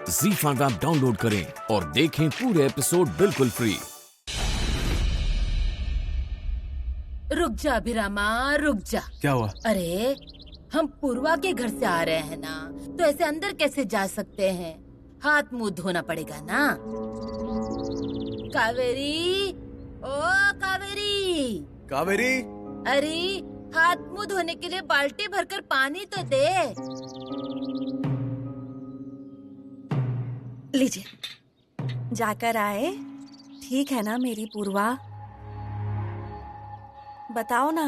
ZEE5 app download करें और देखें पूरे एपिसोड बिल्कुल फ्री। रुक जा अभिरामा, रुक जा। क्या हुआ? अरे हम पूर्वा के घर से आ रहे हैं ना, तो ऐसे अंदर कैसे जा सकते हैं? हाथ मुंह धोना पड़ेगा ना। कावेरी, ओ कावेरी। कावेरी, अरे हाथ मुंह धोने के लिए बाल्टी भरकर पानी तो दे। लीजिए, जाकर आए? ठीक है ना मेरी पूर्वा? बताओ ना,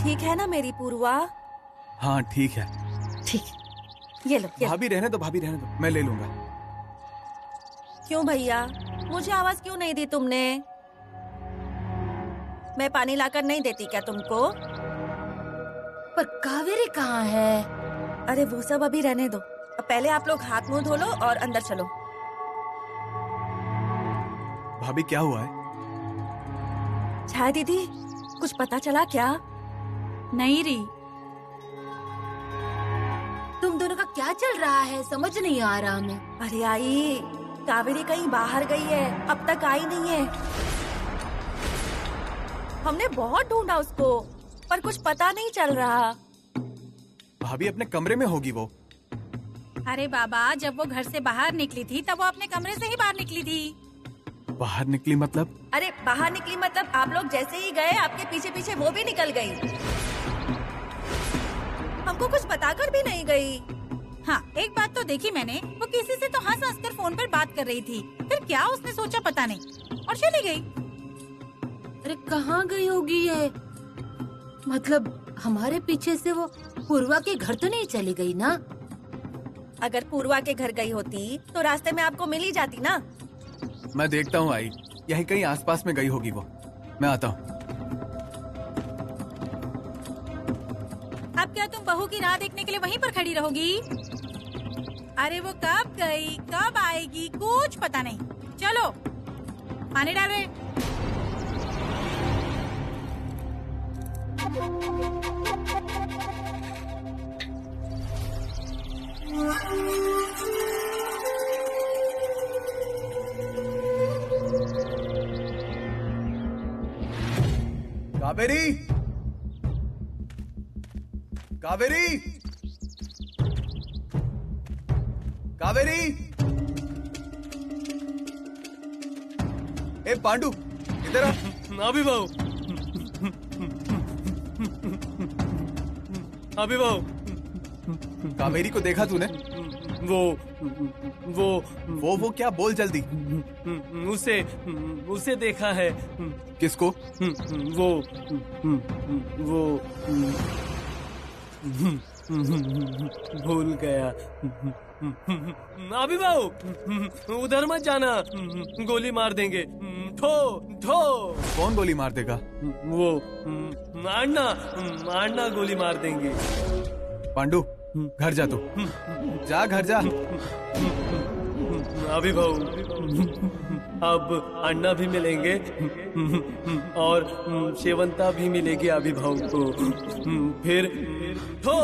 ठीक है ना मेरी पूर्वा? हाँ ठीक है। ठीक, ये लो। भाभी रहने दो, भाभी रहने दो, मैं ले लूंगा। क्यों भैया, मुझे आवाज क्यों नहीं दी तुमने? मैं पानी लाकर नहीं देती क्या तुमको? पर कावेरी कहाँ है? अरे वो सब अभी रहने दो, अब पहले आप लोग हाथ मुंह धो लो और अंदर चलो। भाभी क्या हुआ है? छाया दीदी, कुछ पता चला क्या? नहीं री। तुम दोनों का क्या चल रहा है, समझ नहीं आ रहा हमें। अरे आई, कावेरी कहीं बाहर गई है, अब तक आई नहीं है। हमने बहुत ढूंढा उसको, पर कुछ पता नहीं चल रहा। भाभी अपने कमरे में होगी वो। अरे बाबा, जब वो घर से बाहर निकली थी तब वो अपने कमरे से ही बाहर निकली थी। बाहर निकली मतलब? अरे बाहर निकली मतलब आप लोग जैसे ही गए आपके पीछे पीछे वो भी निकल गई। हमको कुछ बताकर भी नहीं गई। हाँ, एक बात तो देखी मैंने, वो किसी से तो हंस हंस कर फोन पर बात कर रही थी। फिर क्या उसने सोचा पता नहीं, और चली गई। अरे कहाँ गई होगी ये? मतलब हमारे पीछे से वो पूर्वा के घर तो नहीं चली गई ना? अगर पूर्वा के घर गई होती तो रास्ते में आपको मिल ही जाती ना। मैं देखता हूँ आई, यहीं कहीं आसपास में गई होगी वो। मैं आता हूँ। अब क्या तुम बहू की राह देखने के लिए वहीं पर खड़ी रहोगी? अरे वो कब गई, कब आएगी, कुछ पता नहीं। चलो पानी डाले। कावेरी, कावेरी, कावेरी। ए पांडू, इधर आ। अभी भाऊ, अभी भाऊ। कावेरी को देखा तूने? वो क्या? बोल जल्दी। उसे देखा है। किसको? वो भूल गया। अभी भाऊ, उधर मत जाना, गोली मार देंगे। ठो ठो। कौन गोली मार देगा? वो अन्ना गोली मार देंगे। पांडू, घर जा तू, जा घर जा। अभी भाऊ, अब अन्ना भी मिलेंगे और शेवंता भी मिलेगी अभी भाऊ को। फिर ठो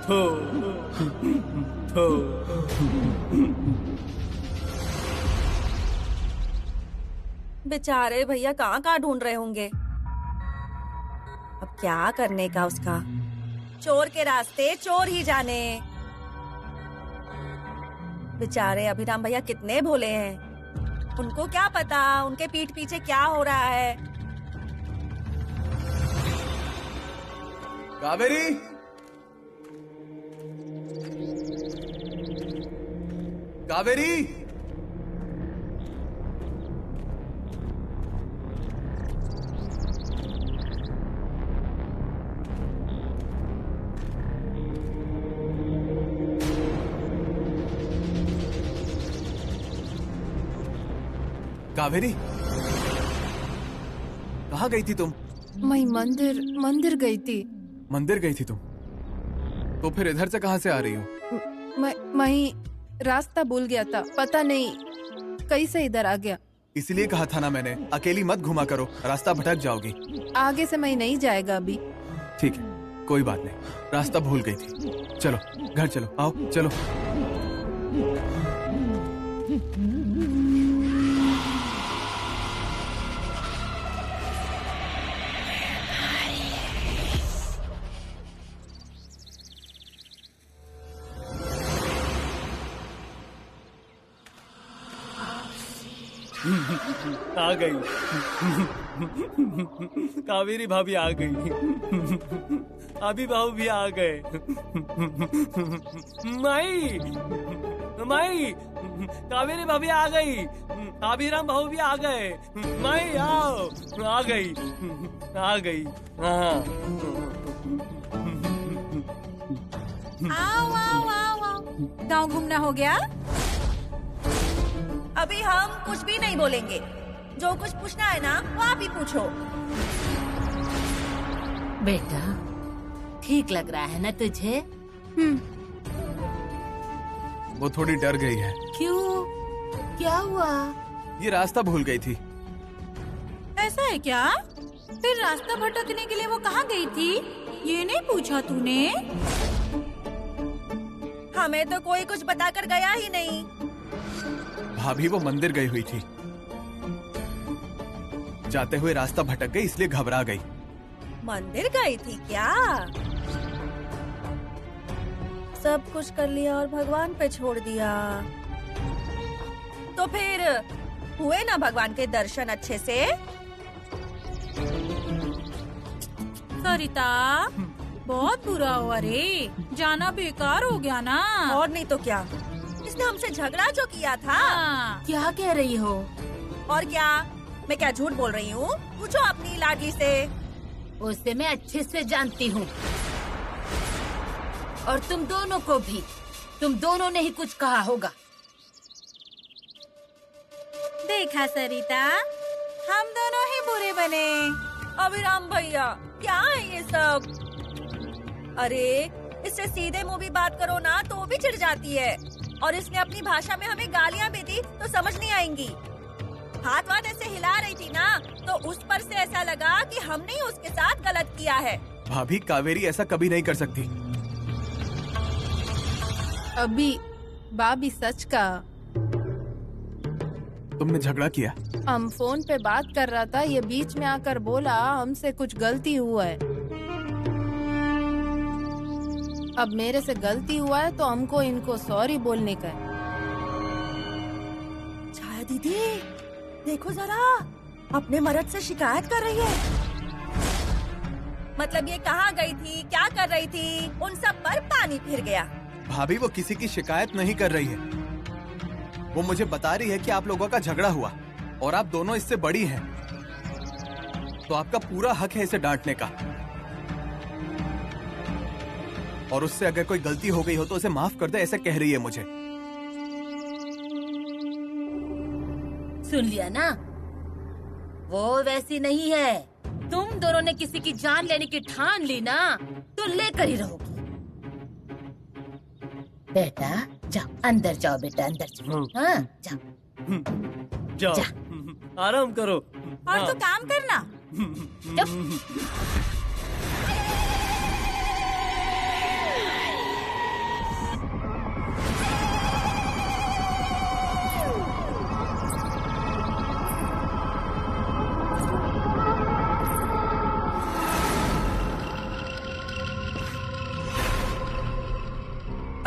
ठो ठो। बेचारे भैया कहाँ कहाँ ढूंढ रहे होंगे। अब क्या करने का उसका? चोर के रास्ते चोर ही जाने। बेचारे अभिराम भैया कितने भोले हैं, उनको क्या पता उनके पीठ पीछे क्या हो रहा है। कावेरी, कावेरी। कावेरी, कहाँ गई थी तुम? मैं मंदिर गई थी। मंदिर गई थी तुम? तो फिर इधर से कहाँ से आ रही हो? मैं रास्ता भूल गया था, पता नहीं कैसे इधर आ गया। इसलिए कहा था ना मैंने, अकेली मत घुमा करो, रास्ता भटक जाओगी। आगे से मैं नहीं जाएगा अभी। ठीक है, कोई बात नहीं, रास्ता भूल गई थी। चलो घर चलो, आओ चलो। आ गई। कावेरी भाभी आ गई। अभी बाबू भी आ गए। माई माई, कावेरी भाभी आ गई। अभिराम भाऊ भी आ गए। माई आओ, आ गई आ गई। हाँ आओ आओ आओ आओ, गाँव घूमना हो गया? अभी हम कुछ भी नहीं बोलेंगे। जो कुछ पूछना है ना वो आप ही पूछो। बेटा, ठीक लग रहा है ना तुझे? वो थोड़ी डर गई है। क्यों? क्या हुआ? ये रास्ता भूल गई थी। ऐसा है क्या? फिर रास्ता भटकने के लिए वो कहाँ गई थी, ये नहीं पूछा तूने? हमें तो कोई कुछ बताकर गया ही नहीं। भाभी वो मंदिर गई हुई थी। जाते हुए रास्ता भटक गई, इसलिए घबरा गई। मंदिर गई थी क्या? सब कुछ कर लिया और भगवान पे छोड़ दिया। तो फिर हुए ना भगवान के दर्शन अच्छे से? सरिता, बहुत बुरा हुआ रे, जाना बेकार हो गया ना। और नहीं तो क्या, इसने हमसे झगड़ा जो किया था। हाँ। क्या कह रही हो? और क्या, मैं क्या झूठ बोल रही हूँ? पूछो अपनी लाडली से। उसे मैं अच्छे से जानती हूँ, और तुम दोनों को भी। तुम दोनों ने ही कुछ कहा होगा। देखा सरिता, हम दोनों ही बुरे बने। अभिराम भैया, क्या है ये सब? अरे इससे सीधे मुंह भी बात करो ना तो वो भी चिढ़ जाती है। और इसने अपनी भाषा में हमें गालियाँ भी दी तो समझ नहीं आएंगी। हाथ वाथ ऐसे हिला रही थी ना, तो उस पर से ऐसा लगा कि हमने ही उसके साथ गलत किया है। भाभी, कावेरी ऐसा कभी नहीं कर सकती। अभी भाभी सच का, तुमने झगड़ा किया? हम फोन पे बात कर रहा था, ये बीच में आकर बोला हमसे कुछ गलती हुआ है। अब मेरे से गलती हुआ है तो हमको इनको सॉरी बोलने का है। छाया दीदी, देखो जरा, अपने मर्द से शिकायत कर रही है। मतलब ये कहाँ गई थी, क्या कर रही थी, उन सब पर पानी फिर गया। भाभी, वो किसी की शिकायत नहीं कर रही है। वो मुझे बता रही है कि आप लोगों का झगड़ा हुआ और आप दोनों इससे बड़ी हैं, तो आपका पूरा हक है इसे डांटने का। और उससे अगर कोई गलती हो गई हो तो उसे माफ कर दे, ऐसे कह रही है मुझे। सुन लिया ना, वो वैसी नहीं है। तुम दोनों ने किसी की जान लेने की ठान ली ना, तो लेकर ही रहोगी। बेटा जाओ, अंदर जाओ बेटा, अंदर जाओ। हाँ जाओ जाओ, जा। आराम करो। और हाँ। तू काम करना।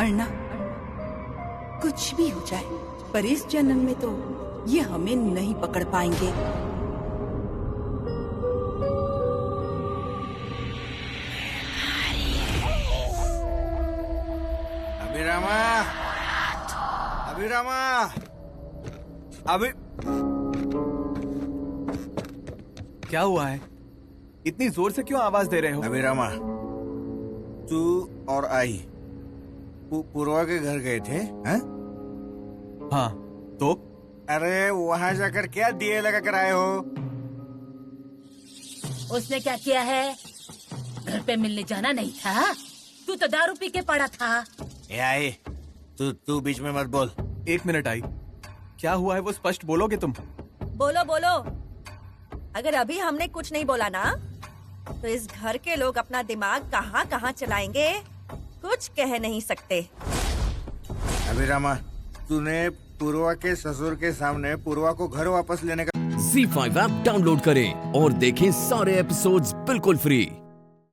अर्णा, कुछ भी हो जाए, पर इस जन्म में तो ये हमें नहीं पकड़ पाएंगे। अभिरामा, अभिरामा, क्या हुआ है? इतनी जोर से क्यों आवाज दे रहे हो? अभिरामा, तू और आई पूर्वा के घर गए थे? हैं? हाँ, तो? अरे वहाँ जाकर क्या दिए लगा कर आए हो? उसने क्या किया है? घर पे मिलने जाना नहीं था? तू तो दारू पी के पड़ा था। ए आई, तू बीच में मत बोल। 1 मिनट आई, क्या हुआ है वो स्पष्ट बोलोगे तुम? बोलो बोलो। अगर अभी हमने कुछ नहीं बोला ना, तो इस घर के लोग अपना दिमाग कहाँ कहाँ चलाएंगे कुछ कह नहीं सकते। अभिरामा, तूने पूर्वा के ससुर के सामने पूर्वा को घर वापस लेने का Z5 ऐप डाउनलोड करें और देखें सारे एपिसोड्स बिल्कुल फ्री।